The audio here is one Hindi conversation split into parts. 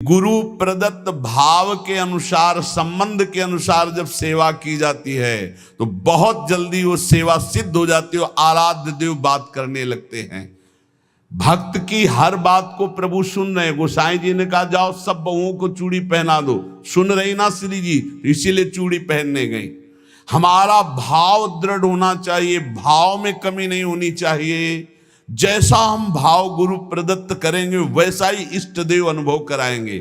गुरु प्रदत्त भाव के अनुसार, संबंध के अनुसार जब सेवा की जाती है तो बहुत जल्दी वो सेवा सिद्ध हो जाती है। आराध्य देव बात करने लगते हैं। भक्त की हर बात को प्रभु सुन रहे हैं। गोसाई जी ने कहा जाओ सब बहुओं को चूड़ी पहना दो, सुन रही ना श्री जी, इसीलिए चूड़ी पहनने गई। हमारा भाव दृढ़ होना चाहिए, भाव में कमी नहीं होनी चाहिए। जैसा हम भाव गुरु प्रदत्त करेंगे वैसा ही इष्ट देव अनुभव कराएंगे।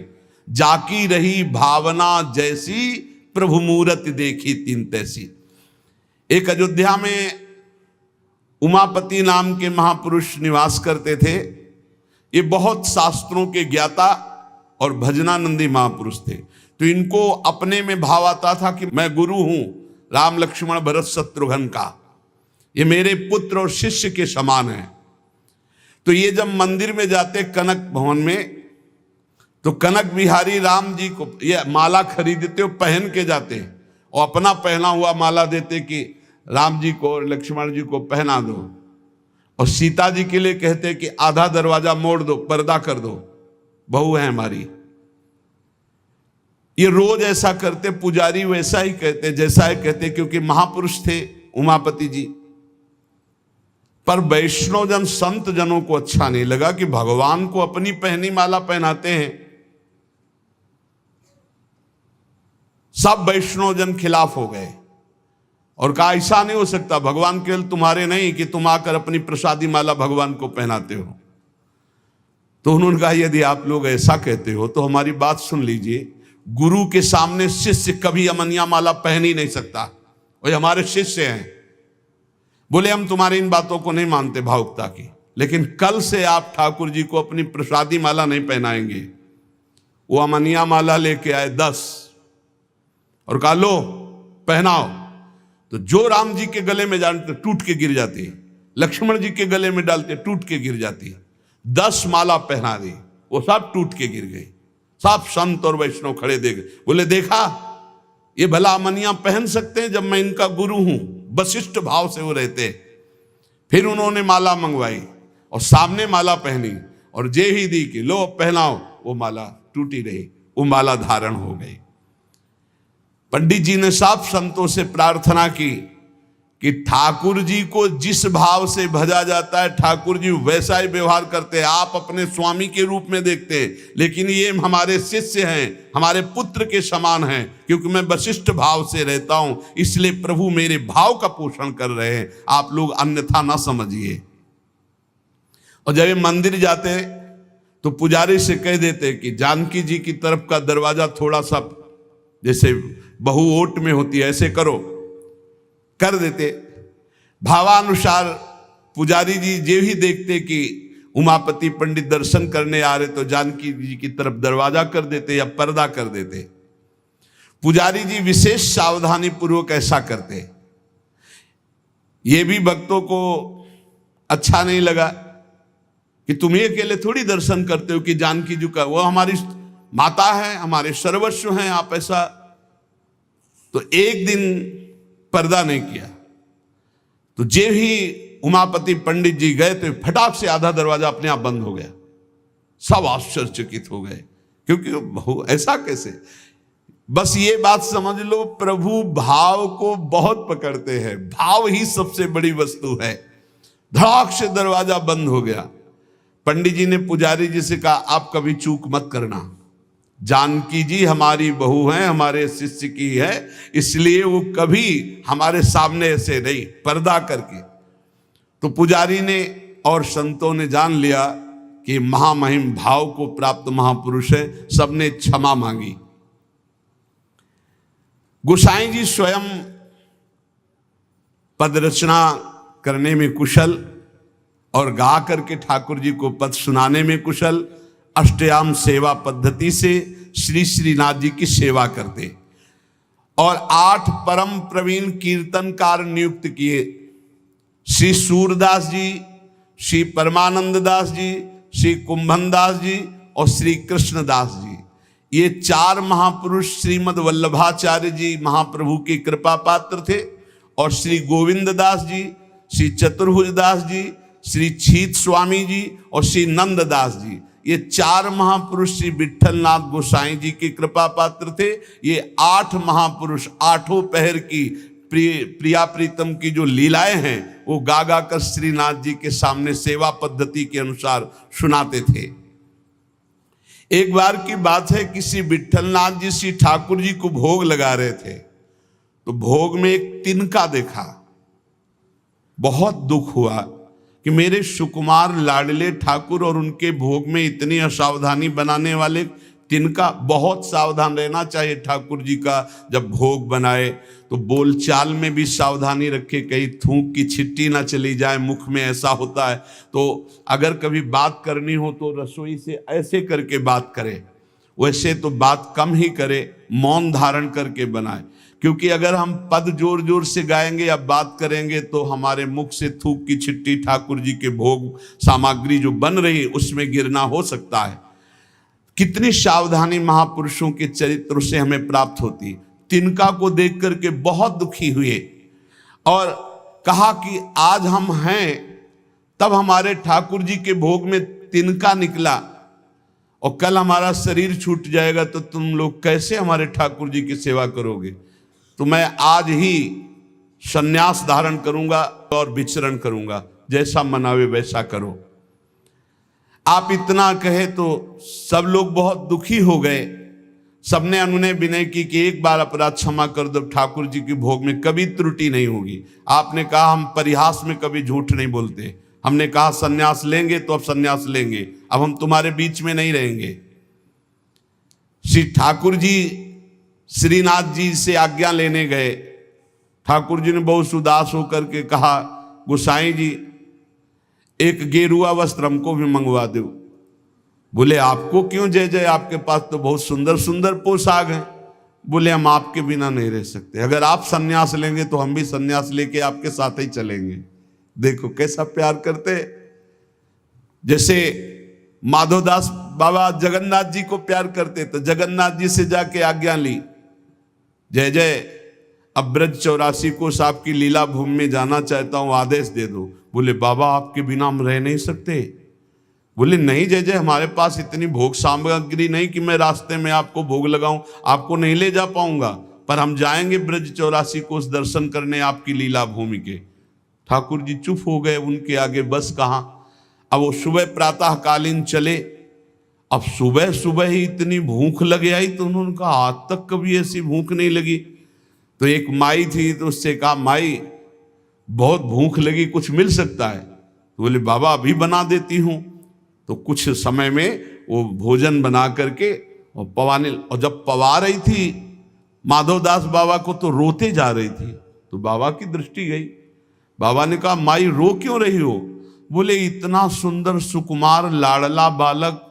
जाकी रही भावना जैसी, प्रभु मूरत देखी तीन तैसी। एक अयोध्या में उमापति नाम के महापुरुष निवास करते थे। ये बहुत शास्त्रों के ज्ञाता और भजनानंदी महापुरुष थे। तो इनको अपने में भाव आता था कि मैं गुरु हूं राम लक्ष्मण भरत शत्रुघ्न का, ये मेरे पुत्र और शिष्य के समान है। तो ये जब मंदिर में जाते कनक भवन में, तो कनक बिहारी राम जी को ये माला खरीदते हो, पहन के जाते और अपना पहना हुआ माला देते कि राम जी को और लक्ष्मण जी को पहना दो। और सीता जी के लिए कहते कि आधा दरवाजा मोड़ दो, पर्दा कर दो, बहू है हमारी। ये रोज ऐसा करते। पुजारी वैसा ही कहते, जैसा ही कहते, क्योंकि महापुरुष थे उमापति जी। पर वैष्णव जन संत जनों को अच्छा नहीं लगा कि भगवान को अपनी पहनी माला पहनाते हैं। सब वैष्णव जन खिलाफ हो गए और कहा ऐसा नहीं हो सकता, भगवान केवल तुम्हारे नहीं कि तुम आकर अपनी प्रसादी माला भगवान को पहनाते हो। तो उन्होंने कहा यदि आप लोग ऐसा कहते हो तो हमारी बात सुन लीजिए। गुरु के सामने शिष्य कभी अमनिया माला पहन ही नहीं सकता, वो हमारे शिष्य हैं। बोले हम तुम्हारी इन बातों को नहीं मानते भावुकता की, लेकिन कल से आप ठाकुर जी को अपनी प्रसादी माला नहीं पहनाएंगे। वो अमनिया माला लेके आए 10 और कहा लो पहनाओ। तो जो राम जी के गले में डालते टूट के गिर जाती, लक्ष्मण जी के गले में डालते टूट के गिर जाती। 10 माला पहना दी, वो सब टूट के गिर गई। सब संत और वैष्णव खड़े देख, बोले देखा ये भला अमनिया पहन सकते हैं जब मैं इनका गुरु हूं। वशिष्ठ भाव से वो रहते। फिर उन्होंने माला मंगवाई और सामने माला पहनी और जे ही दी कि लो पहनाओ, वो माला टूटी रही, वो माला धारण हो गई। पंडित जी ने सब संतों से प्रार्थना की कि ठाकुर जी को जिस भाव से भजा जाता है ठाकुर जी वैसा ही व्यवहार करते हैं। आप अपने स्वामी के रूप में देखते हैं, लेकिन ये हमारे शिष्य हैं, हमारे पुत्र के समान हैं। क्योंकि मैं वशिष्ठ भाव से रहता हूं, इसलिए प्रभु मेरे भाव का पोषण कर रहे हैं, आप लोग अन्यथा ना समझिए। और जब ये मंदिर जाते तो पुजारी से कह देते कि जानकी जी की तरफ का दरवाजा थोड़ा सा जैसे बहु ओट में होती है ऐसे करो, कर देते। भावानुसार पुजारी जी जे ही देखते कि उमापति पंडित दर्शन करने आ रहे तो जानकी जी की तरफ दरवाजा कर देते या पर्दा कर देते। पुजारी जी विशेष सावधानी पूर्वक ऐसा करते। ये भी भक्तों को अच्छा नहीं लगा कि तुम ही अकेले थोड़ी दर्शन करते हो कि जानकी जी का, वो हमारी माता है, हमारे सर्वस्व हैं, आप ऐसा। तो एक दिन पर्दा नहीं किया। तो जे ही उमापति पंडित जी गए तो फटाक से आधा दरवाजा अपने आप बंद हो गया। सब आश्चर्यचकित हो गए, क्योंकि ऐसा कैसे। बस ये बात समझ लो, प्रभु भाव को बहुत पकड़ते हैं। भाव ही सबसे बड़ी वस्तु है। धड़ाक से दरवाजा बंद हो गया। पंडित जी ने पुजारी जी से कहा आप कभी चूक मत करना, जानकी जी हमारी बहू हैं, हमारे शिष्य की है, इसलिए वो कभी हमारे सामने ऐसे नहीं, पर्दा करके। तो पुजारी ने और संतों ने जान लिया कि महामहिम भाव को प्राप्त महापुरुष है। सबने क्षमा मांगी। गोसाई जी स्वयं पद रचना करने में कुशल और गा करके ठाकुर जी को पद सुनाने में कुशल। अष्टयाम सेवा पद्धति से श्री श्रीनाथ जी की सेवा करते और 8 परम प्रवीण कीर्तनकार नियुक्त किए। श्री सूरदास जी, श्री परमानंद दास जी, श्री कुंभन दास जी और श्री कृष्णदास जी। ये 4 महापुरुष श्रीमद वल्लभाचार्य जी महाप्रभु की कृपा पात्र थे। और श्री गोविंद दास जी, श्री चतुर्भुज दास जी, श्री छीत स्वामी जी और श्री नंद दास जी, ये 4 महापुरुष श्री विट्ठलनाथ गोसाई जी के कृपा पात्र थे। ये 8 महापुरुष 8 पहर की प्रिया प्रीतम की जो लीलाएं हैं वो गा गा कर श्रीनाथ जी के सामने सेवा पद्धति के अनुसार सुनाते थे। एक बार की बात है, किसी विट्ठलनाथ जी श्री ठाकुर जी को भोग लगा रहे थे, तो भोग में एक तिनका देखा। बहुत दुख हुआ कि मेरे सुकुमार लाडले ठाकुर और उनके भोग में इतनी असावधानी बनाने वाले तिनका। बहुत सावधान रहना चाहिए ठाकुर जी का जब भोग बनाए, तो बोलचाल में भी सावधानी रखे, कहीं थूक की छिट्टी ना चली जाए मुख में, ऐसा होता है। तो अगर कभी बात करनी हो तो रसोई से ऐसे करके बात करे, वैसे तो बात कम ही करे, मौन धारण करके बनाए। क्योंकि अगर हम पद जोर जोर से गाएंगे या बात करेंगे तो हमारे मुख से थूक की छिट्टी ठाकुर जी के भोग सामग्री जो बन रही है उसमें गिरना हो सकता है। कितनी सावधानी महापुरुषों के चरित्र से हमें प्राप्त होती। तिनका को देख करके बहुत दुखी हुए और कहा कि आज हम हैं, तब हमारे ठाकुर जी के भोग में तिनका निकला और कल हमारा शरीर छूट जाएगा तो तुम लोग कैसे हमारे ठाकुर जी की सेवा करोगे। तो मैं आज ही संन्यास धारण करूंगा और विचरण करूंगा, जैसा मनावे वैसा करो। आप इतना कहे तो सब लोग बहुत दुखी हो गए। सबने अनुनय विनय की कि एक बार अपराध क्षमा कर दो, ठाकुर जी के भोग में कभी त्रुटि नहीं होगी। आपने कहा हम परिहास में कभी झूठ नहीं बोलते, हमने कहा सन्यास लेंगे तो अब सन्यास लेंगे, अब हम तुम्हारे बीच में नहीं रहेंगे। श्री ठाकुर जी श्रीनाथ जी से आज्ञा लेने गए। ठाकुर जी ने बहुत उदास होकर के कहा, गोसाई जी एक गेरुआ वस्त्र हमको भी मंगवा दो। बोले आपको क्यों जय जय, आपके पास तो बहुत सुंदर सुंदर पोशाक हैं। बोले हम आपके बिना नहीं रह सकते, अगर आप सन्यास लेंगे तो हम भी सन्यास लेके आपके साथ ही चलेंगे। देखो कैसा प्यार करते। जैसे माधोदास बाबा जगन्नाथ जी को प्यार करते, तो जगन्नाथ जी से जाके आज्ञा ली, जय जय अब ब्रज 84 कोस आपकी लीला भूमि में जाना चाहता हूं, आदेश दे दो। बोले बाबा आपके बिना हम रह नहीं सकते। बोले नहीं जय जय, हमारे पास इतनी भोग सामग्री नहीं कि मैं रास्ते में आपको भोग लगाऊं, आपको नहीं ले जा पाऊंगा, पर हम जाएंगे ब्रज 84 कोस दर्शन करने आपकी लीला भूमि के। ठाकुर जी चुप हो गए, उनके आगे बस कहाँ। अब वो सुबह प्रातःकालीन चले। अब सुबह सुबह ही इतनी भूख लग आई तो उन्होंने कहा आज तक कभी ऐसी भूख नहीं लगी। तो एक माई थी, तो उससे कहा माई बहुत भूख लगी, कुछ मिल सकता है। तो बोले बाबा अभी बना देती हूँ। तो कुछ समय में वो भोजन बना करके और पवाने, और जब पवा रही थी माधवदास बाबा को तो रोते जा रही थी। तो बाबा की दृष्टि गई। बाबा ने कहा माई रो क्यों रही हो। बोले इतना सुंदर सुकुमार लाडला बालक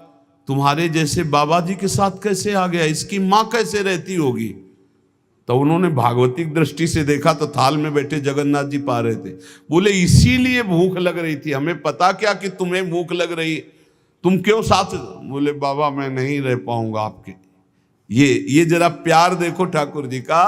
तुम्हारे जैसे बाबा जी के साथ कैसे आ गया, इसकी माँ कैसे रहती होगी। तो उन्होंने भागवतिक दृष्टि से देखा तो थाल में बैठे जगन्नाथ जी पा रहे थे। बोले इसीलिए भूख लग रही थी, हमें पता क्या कि तुम्हें भूख लग रही, तुम क्यों साथ। बोले बाबा मैं नहीं रह पाऊंगा आपके। ये जरा प्यार देखो ठाकुर जी का,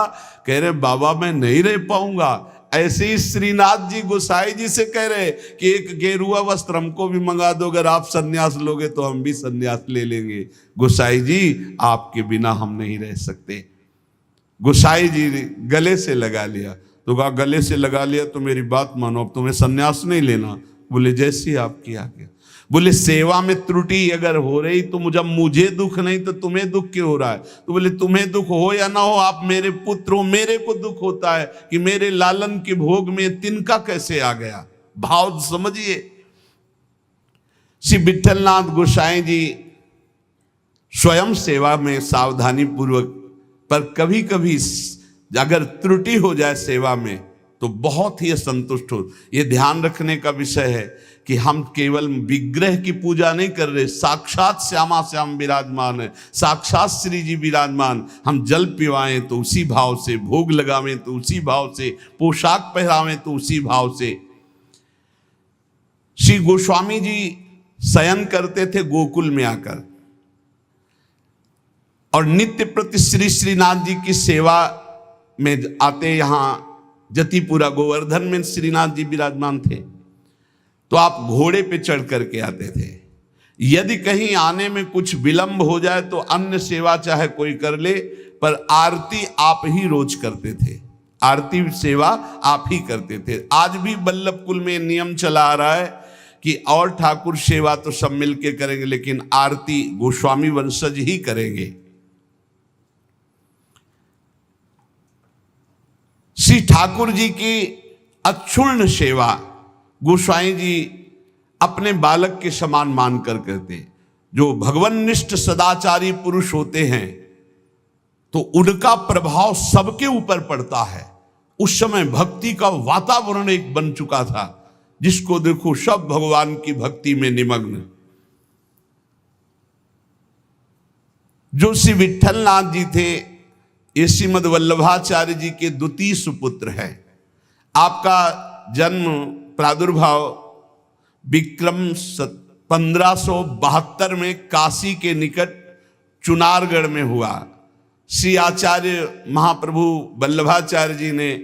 कह रहे बाबा मैं नहीं रह पाऊंगा। ऐसे ही श्रीनाथ जी गोसाई जी से कह रहे कि एक गेरुआ वस्त्र हमको भी मंगा दो, अगर आप सन्यास लोगे तो हम भी सन्यास ले लेंगे। गोसाई जी आपके बिना हम नहीं रह सकते। गोसाई जी ने गले से लगा लिया। तो कहा गले से लगा लिया तो मेरी बात मानो, अब तुम्हें सन्यास नहीं लेना। बोले जैसी आपकी आज्ञा। बोले सेवा में त्रुटि अगर हो रही तो मुझे दुख नहीं तो तुम्हें दुख क्यों हो रहा है। तो बोले तुम्हें दुख हो या ना हो, आप मेरे पुत्र हो, मेरे को दुख होता है कि मेरे लालन के भोग में तिनका कैसे आ गया। भाव समझिए। श्री विट्ठलनाथ गोसाई जी स्वयं सेवा में सावधानी पूर्वक, पर कभी कभी अगर त्रुटि हो जाए सेवा में तो बहुत ही असंतुष्ट हो। ये ध्यान रखने का विषय है कि हम केवल विग्रह की पूजा नहीं कर रहे, साक्षात श्यामा श्याम विराजमान है, साक्षात श्री जी विराजमान। हम जल पिवाएं तो उसी भाव से, भोग लगावें तो उसी भाव से, पोशाक पहरावें तो उसी भाव से। श्री गोस्वामी जी शयन करते थे गोकुल में आकर, और नित्य प्रति श्री श्रीनाथ जी की सेवा में आते। यहाँ जतिपुरा गोवर्धन में श्रीनाथ जी विराजमान थे, तो आप घोड़े पे चढ़ करके आते थे। यदि कहीं आने में कुछ विलंब हो जाए तो अन्य सेवा चाहे कोई कर ले, पर आरती आप ही रोज करते थे, आरती सेवा आप ही करते थे। आज भी बल्लभ कुल में नियम चला आ रहा है कि और ठाकुर सेवा तो सब मिलके करेंगे, लेकिन आरती गोस्वामी वंशज ही करेंगे। श्री ठाकुर जी की अक्षुण्ण सेवा गोस्वामी जी अपने बालक के समान मानकर करते। जो भगवन्निष्ठ सदाचारी पुरुष होते हैं तो उनका प्रभाव सबके ऊपर पड़ता है। उस समय भक्ति का वातावरण एक बन चुका था, जिसको देखो सब भगवान की भक्ति में निमग्न। जो श्री विट्ठलनाथ जी थे, ये श्रीमद वल्लभाचार्य जी के द्वितीय सुपुत्र हैं। आपका जन्म प्रादुर्भाव विक्रम 1572 में काशी के निकट चुनारगढ़ में हुआ। श्री आचार्य महाप्रभु वल्लभाचार्य जी ने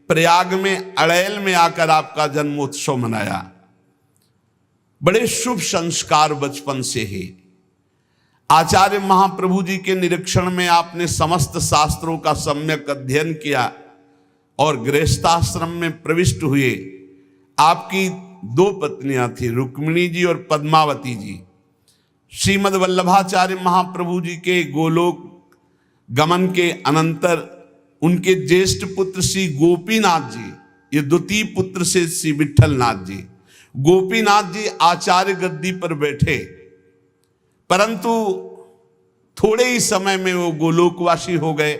प्रयाग में अड़ैल में आकर आपका जन्मोत्सव मनाया। बड़े शुभ संस्कार बचपन से ही। आचार्य महाप्रभु जी के निरीक्षण में आपने समस्त शास्त्रों का सम्यक अध्ययन किया और गृहस्थाश्रम में प्रविष्ट हुए। आपकी 2 पत्नियां थी, रुक्मिणी जी और पद्मावती जी। श्रीमद वल्लभाचार्य महाप्रभु जी के गोलोक गमन के अनंतर उनके ज्येष्ठ पुत्र श्री गोपीनाथ जी, ये द्वितीय पुत्र से श्री विट्ठलनाथ जी, गोपीनाथ जी आचार्य गद्दी पर बैठे, परंतु थोड़े ही समय में वो गोलोकवासी हो गए।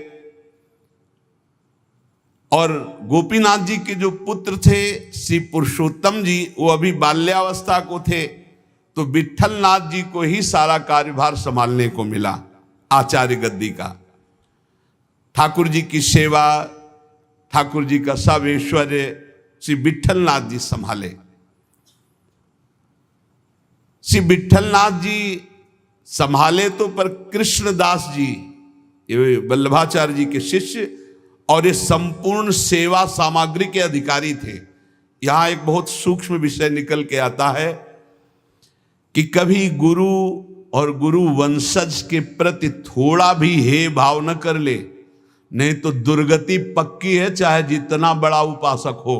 और गोपीनाथ जी के जो पुत्र थे श्री पुरुषोत्तम जी, वो अभी बाल्यावस्था को थे, तो विट्ठलनाथ जी को ही सारा कार्यभार संभालने को मिला आचार्य गद्दी का। ठाकुर जी की सेवा, ठाकुर जी का सब ऐश्वर्य श्री विट्ठलनाथ जी संभाले। श्री विट्ठलनाथ जी संभाले तो, पर कृष्णदास जी ये वल्लभाचार्य जी के शिष्य और ये संपूर्ण सेवा सामग्री के अधिकारी थे। यहां एक बहुत सूक्ष्म विषय निकल के आता है कि कभी गुरु और गुरु वंशज के प्रति थोड़ा भी हे भाव न कर ले, नहीं तो दुर्गति पक्की है, चाहे जितना बड़ा उपासक हो।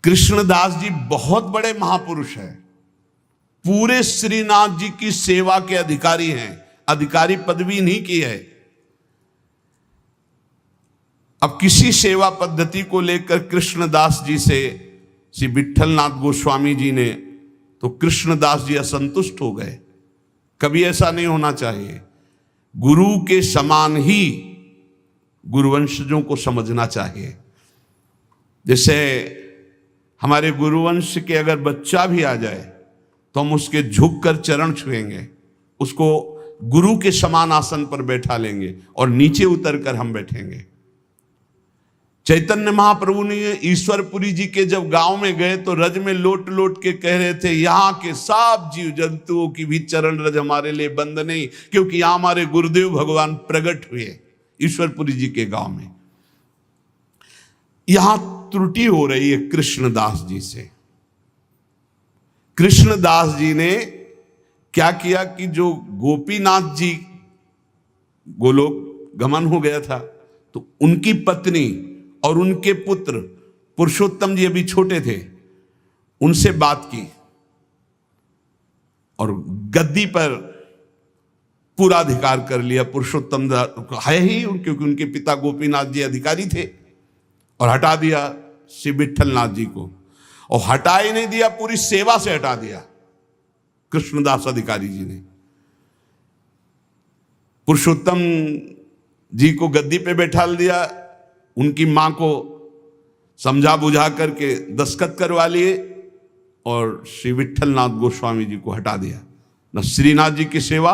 कृष्णदास जी बहुत बड़े महापुरुष हैं, पूरे श्रीनाथ जी की सेवा के अधिकारी हैं, अधिकारी पदवी नहीं की है। अब किसी सेवा पद्धति को लेकर कृष्णदास जी से श्री विट्ठलनाथ गोस्वामी जी ने, तो कृष्णदास जी असंतुष्ट हो गए। कभी ऐसा नहीं होना चाहिए। गुरु के समान ही गुरुवंशजों को समझना चाहिए। जैसे हमारे गुरुवंश के अगर बच्चा भी आ जाए तो हम उसके झुककर चरण छुएंगे, उसको गुरु के समान आसन पर बैठा लेंगे और नीचे उतरकर हम बैठेंगे। चैतन्य महाप्रभु ने ईश्वरपुरी जी के जब गांव में गए तो रज में लोट लोट के कह रहे थे, यहाँ के सब जीव जंतुओं की भी चरण रज हमारे लिए बंद नहीं, क्योंकि यहाँ हमारे गुरुदेव भगवान प्रकट हुए ईश्वरपुरी जी के गांव में। यहां त्रुटि हो रही है कृष्णदास जी से। कृष्णदास जी ने क्या किया कि जो गोपीनाथ जी गोलोक गमन हो गया था, तो उनकी पत्नी और उनके पुत्र पुरुषोत्तम जी अभी छोटे थे, उनसे बात की और गद्दी पर पूरा अधिकार कर लिया। पुरुषोत्तम है ही, क्योंकि उनके पिता गोपीनाथ जी अधिकारी थे, और हटा दिया श्री विट्ठलनाथ जी को। और हटा ही नहीं दिया, पूरी सेवा से हटा दिया कृष्णदास अधिकारी जी ने। पुरुषोत्तम जी को गद्दी पे बैठा दिया, उनकी मां को समझा बुझा करके दस्तखत करवा लिए और श्री विट्ठलनाथ गोस्वामी जी को हटा दिया। न श्रीनाथ जी की सेवा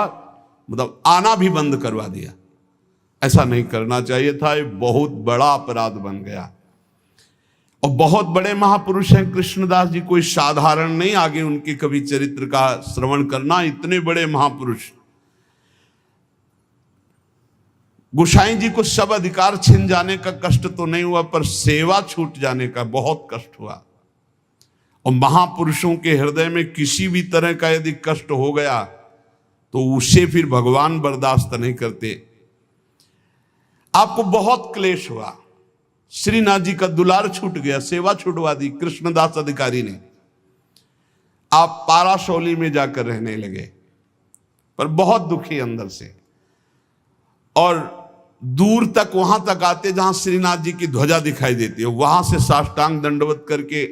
मतलब आना भी बंद करवा दिया। ऐसा नहीं करना चाहिए था, ये बहुत बड़ा अपराध बन गया। और बहुत बड़े महापुरुष हैं कृष्णदास जी, कोई साधारण नहीं। आगे उनके कभी चरित्र का श्रवण करना, इतने बड़े महापुरुष। गोसाई जी को सब अधिकार छिन जाने का कष्ट तो नहीं हुआ, पर सेवा छूट जाने का बहुत कष्ट हुआ। और महापुरुषों के हृदय में किसी भी तरह का यदि कष्ट हो गया तो उसे फिर भगवान बर्दाश्त नहीं करते। आपको बहुत क्लेश हुआ, श्रीनाथ जी का दुलार छूट गया, सेवा छुटवा दी कृष्णदास अधिकारी ने, आप पाराशौली में जाकर रहने लगे, पर बहुत दुखी अंदर से। और दूर तक वहां तक आते जहां श्रीनाथ जी की ध्वजा दिखाई देती है, वहां से साष्टांग दंडवत करके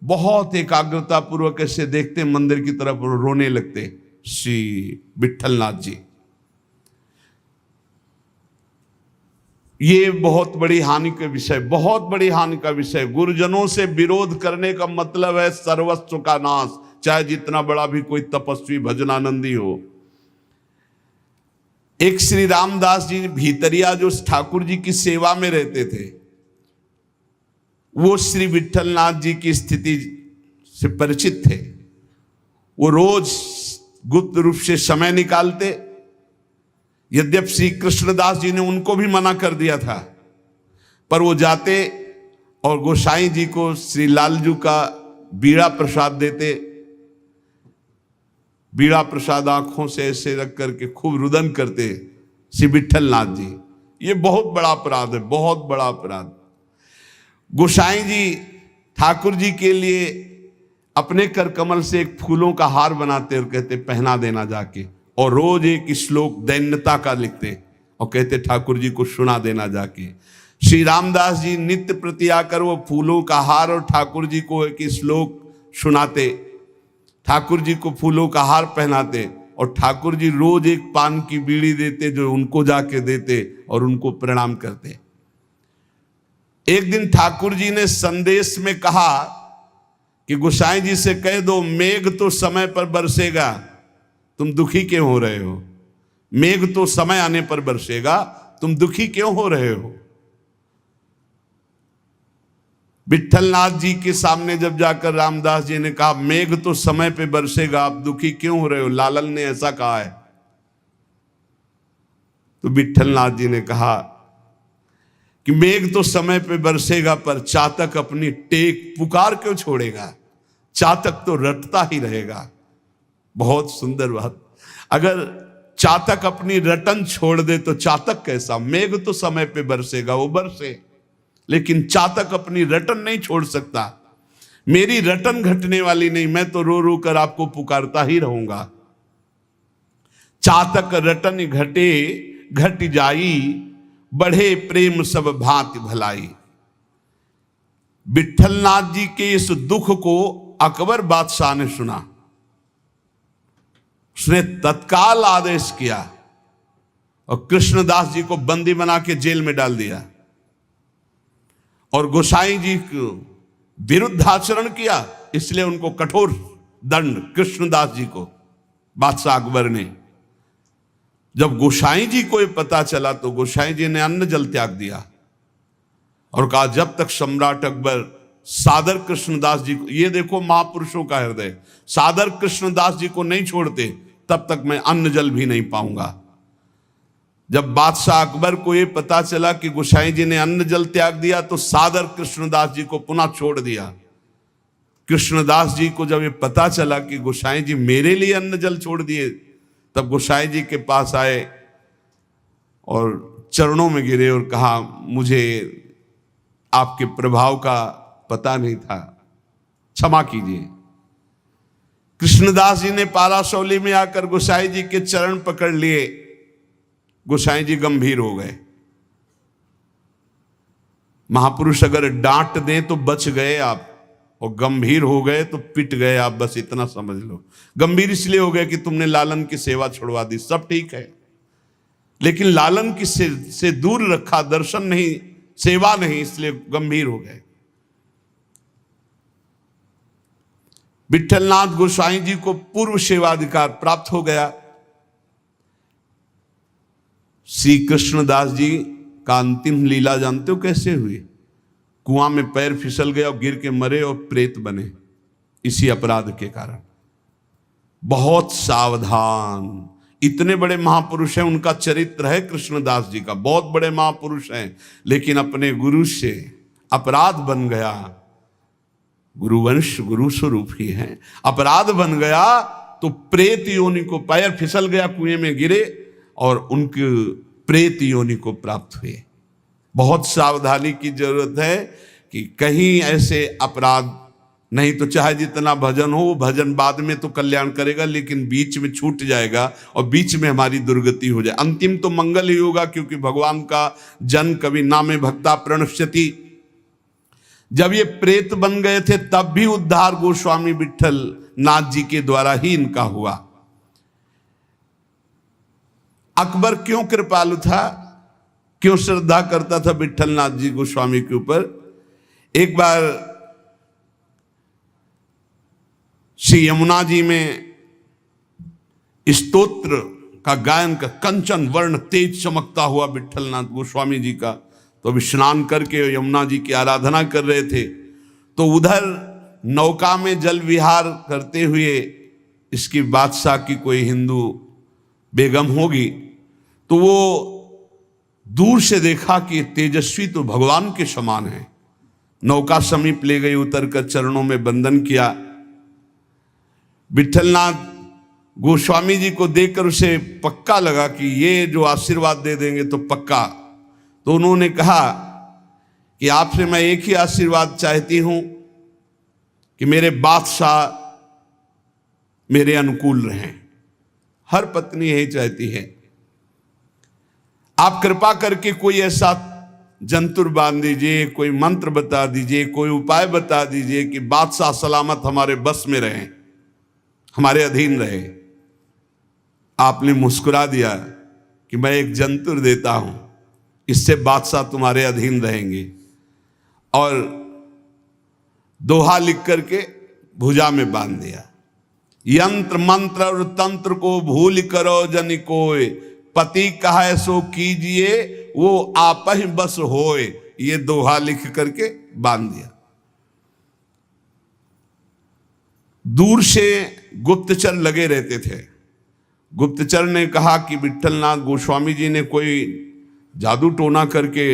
बहुत एकाग्रता पूर्वक ऐसे देखते मंदिर की तरफ, रोने लगते श्री विट्ठलनाथ जी। ये बहुत बड़ी हानि का विषय, बहुत बड़ी हानि का विषय। गुरुजनों से विरोध करने का मतलब है सर्वस्व का नाश, चाहे जितना बड़ा भी कोई तपस्वी भजनानंदी हो। एक श्री रामदास जी भीतरिया जो ठाकुर जी की सेवा में रहते थे, वो श्री विट्ठलनाथ जी की स्थिति से परिचित थे। वो रोज गुप्त रूप से समय निकालते, यद्यप श्री कृष्णदास जी ने उनको भी मना कर दिया था, पर वो जाते और गोसाई जी को श्री लालजू का बीड़ा प्रसाद देते। बीड़ा प्रसाद आंखों से ऐसे रख करके खूब रुदन करते श्री विट्ठलनाथ जी। ये बहुत बड़ा अपराध है, बहुत बड़ा अपराध। गोसाई जी ठाकुर जी के लिए अपने कर कमल से एक फूलों का हार बनाते और कहते पहना देना जाके, और रोज एक श्लोक दैन्यता का लिखते और कहते ठाकुर जी को सुना देना जाके। श्री रामदास जी नित्य प्रति आकर वो फूलों का हार और ठाकुर जी को एक श्लोक सुनाते, ठाकुर जी को फूलों का हार पहनाते, और ठाकुर जी रोज एक पान की बीड़ी देते जो उनको जाके देते और उनको प्रणाम करते। एक दिन ठाकुर जी ने संदेश में कहा कि गोसाई जी से कह दो मेघ तो समय पर बरसेगा, तुम दुखी क्यों हो रहे हो? मेघ तो समय आने पर बरसेगा, तुम दुखी क्यों हो रहे हो? विट्ठलनाथ जी के सामने जब जाकर रामदास जी ने कहा मेघ तो समय पे बरसेगा, आप दुखी क्यों हो रहे हो? लालन ने ऐसा कहा है। तो विट्ठलनाथ जी ने कहा कि मेघ तो समय पे बरसेगा, पर चातक अपनी टेक पुकार क्यों छोड़ेगा? चातक तो रटता ही रहेगा। बहुत सुंदर बात। अगर चातक अपनी रटन छोड़ दे तो चातक कैसा? मेघ तो समय पे बरसेगा, वो बरसे, लेकिन चातक अपनी रटन नहीं छोड़ सकता। मेरी रटन घटने वाली नहीं, मैं तो रो रो कर आपको पुकारता ही रहूंगा। चातक रटन घटे घट जाई, बढ़े प्रेम सब भांति भलाई। विट्ठलनाथ जी के इस दुख को अकबर बादशाह ने सुना, उसने तत्काल आदेश किया और कृष्णदास जी को बंदी बना के जेल में डाल दिया और गोसाई जी को विरुद्ध आचरण किया, इसलिए उनको कठोर दंड कृष्णदास जी को बादशाह अकबर ने। जब गोसाई जी को ये पता चला तो गोसाई जी ने अन्न जल त्याग दिया और कहा जब तक सम्राट अकबर सादर कृष्णदास जी को, ये देखो महापुरुषों का हृदय, सादर कृष्णदास जी को नहीं छोड़ते तब तक मैं अन्न जल भी नहीं पाऊंगा। जब बादशाह अकबर को ये पता चला कि गोसाई जी ने अन्न जल त्याग दिया तो सादर कृष्णदास जी को पुनः छोड़ दिया। कृष्णदास जी को जब ये पता चला कि गोसाई जी मेरे लिए अन्न जल छोड़ दिए, तब गोसाई जी के पास आए और चरणों में गिरे और कहा मुझे आपके प्रभाव का पता नहीं था, क्षमा कीजिए। कृष्णदास जी ने पाराशौली में आकर गोसाई जी के चरण पकड़ लिए। गोसाई जी गंभीर हो गए। महापुरुष अगर डांट दें तो बच गए आप, और गंभीर हो गए तो पिट गए आप, बस इतना समझ लो। गंभीर इसलिए हो गए कि तुमने लालन की सेवा छुड़वा दी, सब ठीक है, लेकिन लालन की से दूर रखा, दर्शन नहीं, सेवा नहीं, इसलिए गंभीर हो गए। विट्ठलनाथ गोसाई जी को पूर्व सेवाधिकार प्राप्त हो गया। श्री कृष्णदास जी का अंतिम लीला जानते हो कैसे हुई? कुआं में पैर फिसल गया और गिर के मरे और प्रेत बने, इसी अपराध के कारण। बहुत सावधान, इतने बड़े महापुरुष हैं, उनका चरित्र है कृष्णदास जी का, बहुत बड़े महापुरुष हैं, लेकिन अपने गुरु से अपराध बन गया। गुरुवंश गुरु स्वरूप ही है। अपराध बन गया तो प्रेत योनि को, पैर फिसल गया, कुएं में गिरे और उनके प्रेत योनि को प्राप्त हुए। बहुत सावधानी की जरूरत है कि कहीं ऐसे अपराध, नहीं तो चाहे जितना भजन हो, वो भजन बाद में तो कल्याण करेगा लेकिन बीच में छूट जाएगा और बीच में हमारी दुर्गति हो जाए। अंतिम तो मंगल ही होगा, क्योंकि भगवान का जन कवि नामे भक्ता प्रणश्यति। जब ये प्रेत बन गए थे तब भी उद्धार गोस्वामी विट्ठल नाथ जी के द्वारा ही इनका हुआ। अकबर क्यों कृपालु था, क्यों श्रद्धा करता था विट्ठल नाथ जी गोस्वामी के ऊपर। एक बार श्री यमुना जी में स्तोत्र का गायन का, कंचन वर्ण तेज चमकता हुआ विट्ठल नाथ गोस्वामी जी का, तो अभी स्नान करके यमुना जी की आराधना कर रहे थे, तो उधर नौका में जल विहार करते हुए इसकी बादशाह की कोई हिंदू बेगम होगी, तो वो दूर से देखा कि तेजस्वी तो भगवान के समान है। नौका समीप ले गई, उतर कर चरणों में वंदन किया। विट्ठलनाथ गोस्वामी जी को देखकर उसे पक्का लगा कि ये जो आशीर्वाद दे देंगे तो पक्का। तो उन्होंने कहा कि आपसे मैं एक ही आशीर्वाद चाहती हूं कि मेरे बादशाह मेरे अनुकूल रहें। हर पत्नी यही चाहती है। आप कृपा करके कोई ऐसा जंतुर बांध दीजिए, कोई मंत्र बता दीजिए, कोई उपाय बता दीजिए कि बादशाह सलामत हमारे बस में रहें, हमारे अधीन रहे। आपने मुस्कुरा दिया कि मैं एक जंतुर देता हूं, इससे बादशाह तुम्हारे अधीन रहेंगे, और दोहा लिख करके भुजा में बांध दिया। यंत्र मंत्र और तंत्र को भूल करो जन कोय, पति कहे सो कीजिए वो आप ही बस होए। ये दोहा लिख करके बांध दिया। दूर से गुप्तचर लगे रहते थे। गुप्तचर ने कहा कि विट्ठलनाथ गोस्वामी जी ने कोई जादू टोना करके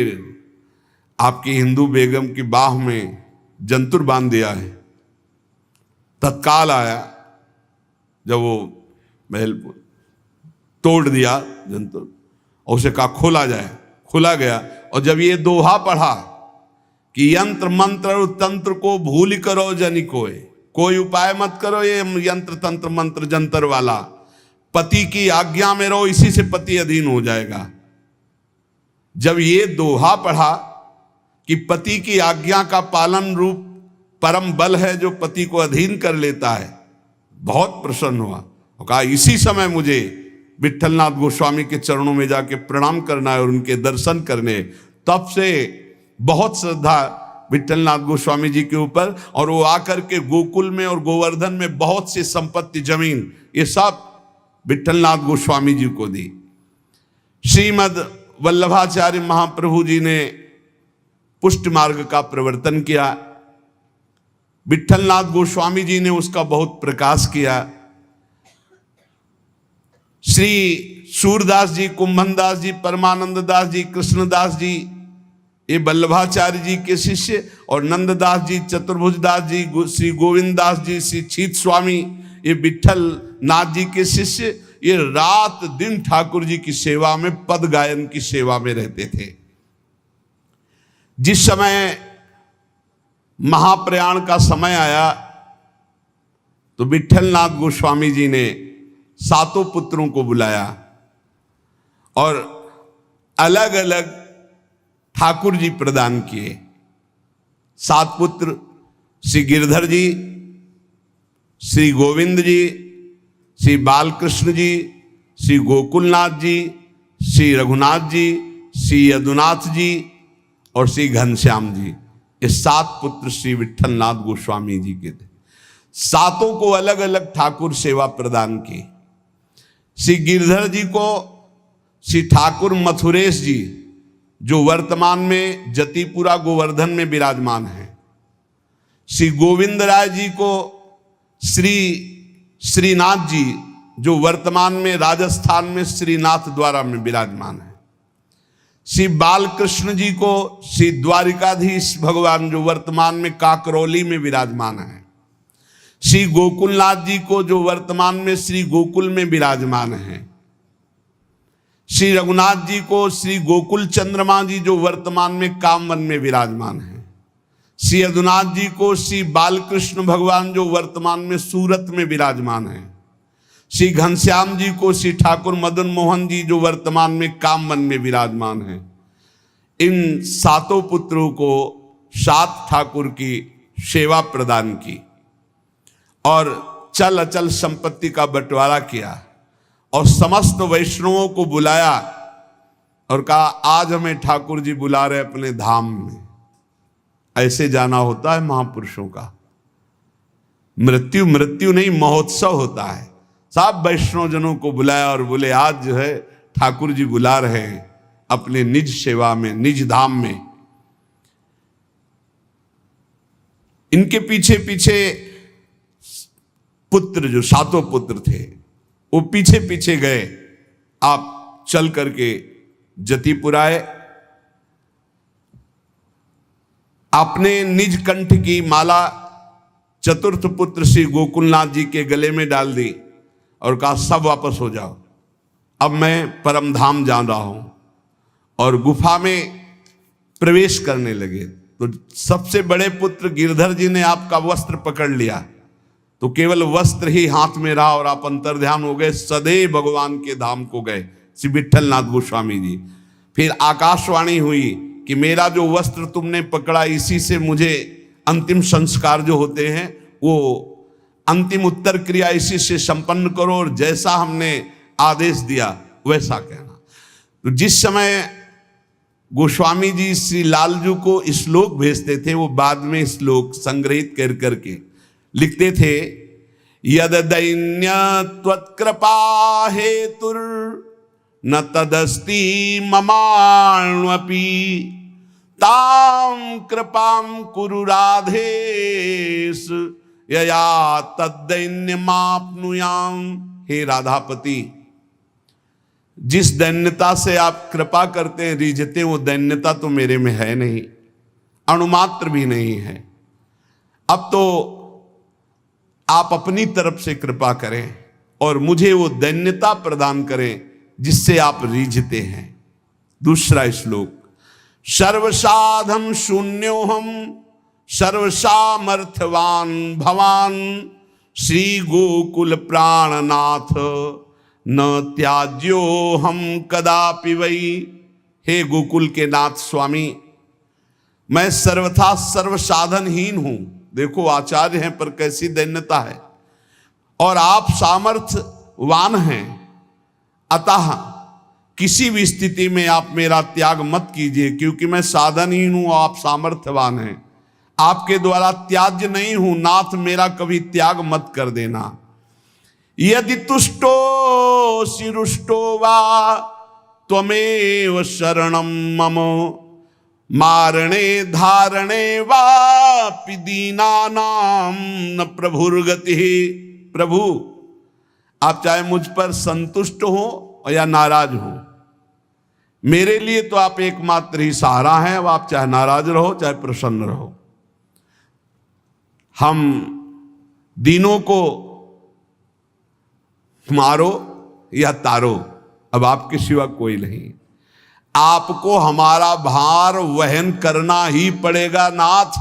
आपकी हिंदू बेगम की बाह में जंतुर बांध दिया है। तत्काल आया, जब वो महल तोड़ दिया जंतुर और उसे कहा खोला जाए, खोला गया। और जब ये दोहा पढ़ा कि यंत्र मंत्र और तंत्र को भूल करो जनि कोई उपाय मत करो, ये यंत्र तंत्र मंत्र जंतर वाला, पति की आज्ञा में रहो, इसी से पति अधीन हो जाएगा। जब ये दोहा पढ़ा कि पति की आज्ञा का पालन रूप परम बल है जो पति को अधीन कर लेता है, बहुत प्रसन्न हुआ और कहा इसी समय मुझे विट्ठलनाथ गोस्वामी के चरणों में जाके प्रणाम करना है और उनके दर्शन करने। तब से बहुत श्रद्धा विट्ठलनाथ गोस्वामी जी के ऊपर, और वो आकर के गोकुल में और गोवर्धन में बहुत सी संपत्ति जमीन ये सब विट्ठलनाथ गोस्वामी जी को दी। श्रीमद वल्लभाचार्य महाप्रभु जी ने पुष्ट मार्ग का प्रवर्तन किया। विट्ठलनाथ गोस्वामी जी ने उसका बहुत प्रकाश किया। श्री सूरदास जी, कुंभनदास जी, परमानंद दास जी, कृष्णदास जी, ये वल्लभाचार्य जी के शिष्य, और नंददास जी, चतुर्भुज दास जी, श्री गोविंद दास जी, श्री छीत स्वामी, ये विट्ठल नाथ जी के शिष्य, ये रात दिन ठाकुर जी की सेवा में, पद गायन की सेवा में रहते थे। जिस समय महाप्रयाण का समय आया तो विट्ठलनाथ गोस्वामी जी ने सातों पुत्रों को बुलाया और अलग अलग ठाकुर जी प्रदान किए। 7 पुत्र श्री गिरधर जी, श्री गोविंद जी, श्री बालकृष्ण जी, श्री गोकुलनाथ जी, श्री रघुनाथ जी, श्री यदुनाथ जी और श्री घनश्याम जी। ये 7 पुत्र श्री विट्ठलनाथ गोस्वामी जी के थे। सातों को अलग अलग ठाकुर सेवा प्रदान की। श्री गिरधर जी को श्री ठाकुर मथुरेश जी, जो वर्तमान में जतिपुरा गोवर्धन में विराजमान है। श्री गोविंद राय जी को श्री श्रीनाथ जी, जो वर्तमान में राजस्थान में श्रीनाथ द्वारा में विराजमान है। श्री बालकृष्ण जी को श्री द्वारिकाधीश भगवान जो वर्तमान में काकरौली में विराजमान है, श्री गोकुलनाथ जी को जो वर्तमान में श्री गोकुल में विराजमान है, श्री रघुनाथ जी को श्री गोकुल चंद्रमा जी जो वर्तमान में कामवन में विराजमान है, श्री यदुनाथ जी को श्री बालकृष्ण भगवान जो वर्तमान में सूरत में विराजमान है, श्री घनश्याम जी को श्री ठाकुर मदन मोहन जी जो वर्तमान में कामवन में विराजमान है। इन सातों पुत्रों को सात ठाकुर की सेवा प्रदान की और चल अचल संपत्ति का बंटवारा किया और समस्त वैष्णवों को बुलाया और कहा आज हमें ठाकुर जी बुला रहे अपने धाम में। ऐसे जाना होता है महापुरुषों का। मृत्यु मृत्यु नहीं, महोत्सव होता है। सब वैष्णव जनों को बुलाया और बोले आज जो है ठाकुर जी बुला रहे हैं अपने निज सेवा में, निज धाम में। इनके पीछे पीछे पुत्र जो सातों पुत्र थे वो पीछे पीछे गए। आप चल करके जतिपुर आए, आपने निज कंठ की माला चतुर्थ पुत्र श्री गोकुलनाथ जी के गले में डाल दी और कहा सब वापस हो जाओ, अब मैं परम धाम जा रहा हूं। और गुफा में प्रवेश करने लगे तो सबसे बड़े पुत्र गिरधर जी ने आपका वस्त्र पकड़ लिया, तो केवल वस्त्र ही हाथ में रहा और आप अंतर्ध्यान हो गए, सदैव भगवान के धाम को गए श्री विठलनाथ गोस्वामी जी। फिर आकाशवाणी हुई कि मेरा जो वस्त्र तुमने पकड़ा इसी से मुझे अंतिम संस्कार जो होते हैं वो अंतिम उत्तर क्रिया इसी से संपन्न करो और जैसा हमने आदेश दिया वैसा कहना। तो जिस समय गोस्वामी जी श्री लालजू को श्लोक भेजते थे वो बाद में श्लोक संग्रहित कर करके लिखते थे, यद दैन्य त्वत्कृपा हेतुर न तदस्ति ममाण्वपि तां कृपां कुरु राधेश यया तद्दैन्यमाप्नुयाम। हे राधापति, जिस दैन्यता से आप कृपा करते हैं रिझते वो दैन्यता तो मेरे में है नहीं, अणुमात्र भी नहीं है। अब तो आप अपनी तरफ से कृपा करें और मुझे वो दैन्यता प्रदान करें जिससे आप रीझते हैं। दूसरा श्लोक, सर्वसाधम शून्योहम सर्वसामर्थ्यवान भवान श्री गोकुल प्राणनाथ न त्याज्यो हम कदापि वै। हे गोकुल के नाथ स्वामी, मैं सर्वथा सर्वसाधनहीन हूं। देखो आचार्य हैं पर कैसी दैन्यता है, और आप सामर्थ्यवान हैं, अतः किसी भी स्थिति में आप मेरा त्याग मत कीजिए, क्योंकि मैं साधनहीन हूं, आप सामर्थ्यवान हैं, आपके द्वारा त्याज्य नहीं हूं। नाथ मेरा कभी त्याग मत कर देना। यदि तुष्टो शिरुष्टो वा त्वमेव शरणं मम मारणे धारणे वापि दीनानां न प्रभुर्गति। प्रभु आप चाहे मुझ पर संतुष्ट हो या नाराज हो, मेरे लिए तो आप एकमात्र ही सहारा हैं। अब आप चाहे नाराज रहो चाहे प्रसन्न रहो, हम दीनों को मारो या तारो, अब आपके सिवा कोई नहीं। आपको हमारा भार वहन करना ही पड़ेगा नाथ,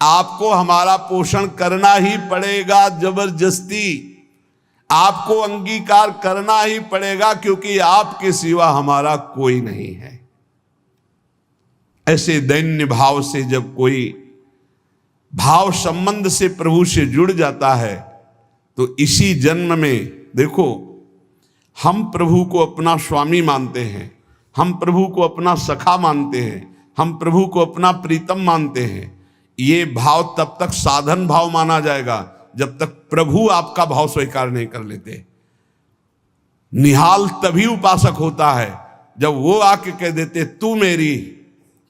आपको हमारा पोषण करना ही पड़ेगा जबरदस्ती, आपको अंगीकार करना ही पड़ेगा, क्योंकि आपके सिवा हमारा कोई नहीं है। ऐसे दैन्य भाव से जब कोई भाव संबंध से प्रभु से जुड़ जाता है तो इसी जन्म में देखो हम प्रभु को अपना स्वामी मानते हैं, हम प्रभु को अपना सखा मानते हैं, हम प्रभु को अपना प्रीतम मानते हैं। ये भाव तब तक साधन भाव माना जाएगा जब तक प्रभु आपका भाव स्वीकार नहीं कर लेते। निहाल तभी उपासक होता है जब वो आके कह देते तू मेरी,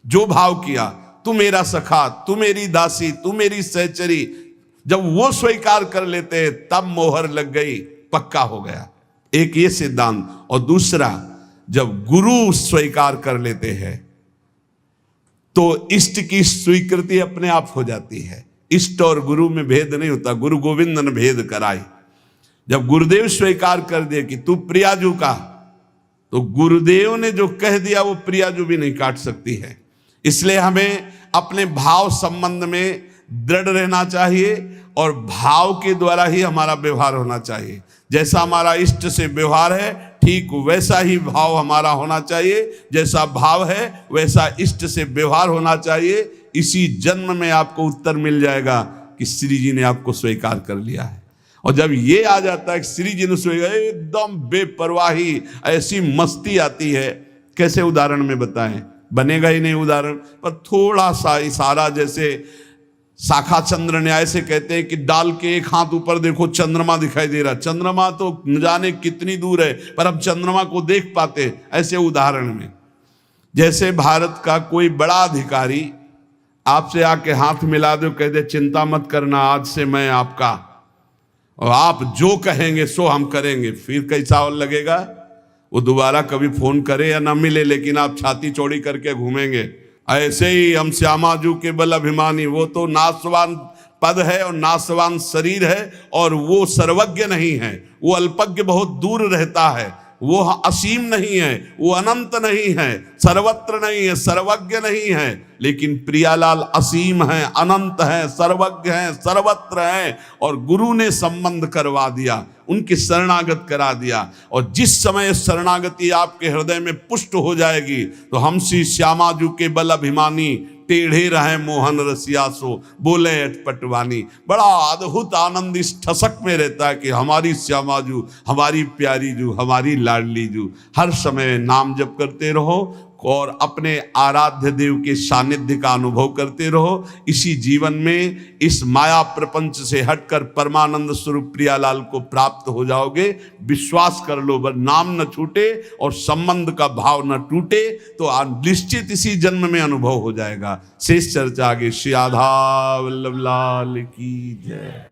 जो भाव किया तू मेरा सखा, तू मेरी दासी, तू मेरी सहचरी, जब वो स्वीकार कर लेते हैं तब मोहर लग गई, पक्का हो गया। एक ये सिद्धांत। और दूसरा, जब गुरु स्वीकार कर लेते हैं तो इष्ट की स्वीकृति अपने आप हो जाती है। इष्ट और गुरु में भेद नहीं होता, गुरु गोविंद ने भेद कराई। जब गुरुदेव स्वीकार कर दिए कि तू प्रियाजू का, तो गुरुदेव ने जो कह दिया वो प्रियाजू भी नहीं काट सकती है। इसलिए हमें अपने भाव संबंध में दृढ़ रहना चाहिए और भाव के द्वारा ही हमारा व्यवहार होना चाहिए। जैसा हमारा इष्ट से व्यवहार है ठीक वैसा ही भाव हमारा होना चाहिए, जैसा भाव है वैसा इष्ट से व्यवहार होना चाहिए। इसी जन्म में आपको उत्तर मिल जाएगा कि श्री जी ने आपको स्वीकार कर लिया है। और जब ये आ जाता है कि श्री जी ने स्वीकार, एकदम बेपरवाही, ऐसी मस्ती आती है, कैसे उदाहरण में बताएं, बनेगा ही नहीं उदाहरण, पर थोड़ा सा इशारा, जैसे शाखा चंद्र न्याय से कहते हैं कि डाल के एक हाथ ऊपर देखो चंद्रमा दिखाई दे रहा, चंद्रमा तो न जाने कितनी दूर है पर अब चंद्रमा को देख पाते। ऐसे उदाहरण में जैसे भारत का कोई बड़ा अधिकारी आपसे आके हाथ मिला दो, कह दे चिंता मत करना, आज से मैं आपका, और आप जो कहेंगे सो हम करेंगे, फिर कैसा और लगेगा? वो दोबारा कभी फोन करे या ना मिले, लेकिन आप छाती चौड़ी करके घूमेंगे। ऐसे ही हम श्यामाजू के बल अभिमानी, वो तो नाशवान पद है और नाशवान शरीर है और वो सर्वज्ञ नहीं है, वो अल्पज्ञ बहुत दूर रहता है, वो असीम नहीं है, वो अनंत नहीं है, सर्वत्र नहीं है, सर्वज्ञ नहीं है, लेकिन प्रियालाल असीम है, अनंत है, सर्वज्ञ है, सर्वत्र है। और गुरु ने संबंध करवा दिया, उनकी शरणागत करा दिया, और जिस समय शरणागति आपके हृदय में पुष्ट हो जाएगी तो हम श्री श्यामाजू के बल अभिमानी टेढ़े रहे मोहन रसिया सो बोले अटपटवानी। बड़ा अद्भुत आनंद इस ठसक में रहता है कि हमारी श्यामाजू, हमारी प्यारी जू, हमारी लाडली जू। हर समय नाम जप करते रहो और अपने आराध्य देव के सानिध्य का अनुभव करते रहो। इसी जीवन में इस माया प्रपंच से हटकर परमानंद स्वरूप प्रियालाल को प्राप्त हो जाओगे। विश्वास कर लो, बस नाम न छूटे और संबंध का भाव न टूटे तो निश्चित इसी जन्म में अनुभव हो जाएगा। शेष चर्चा आगे। श्री राधा वल्लभ लाल की जय।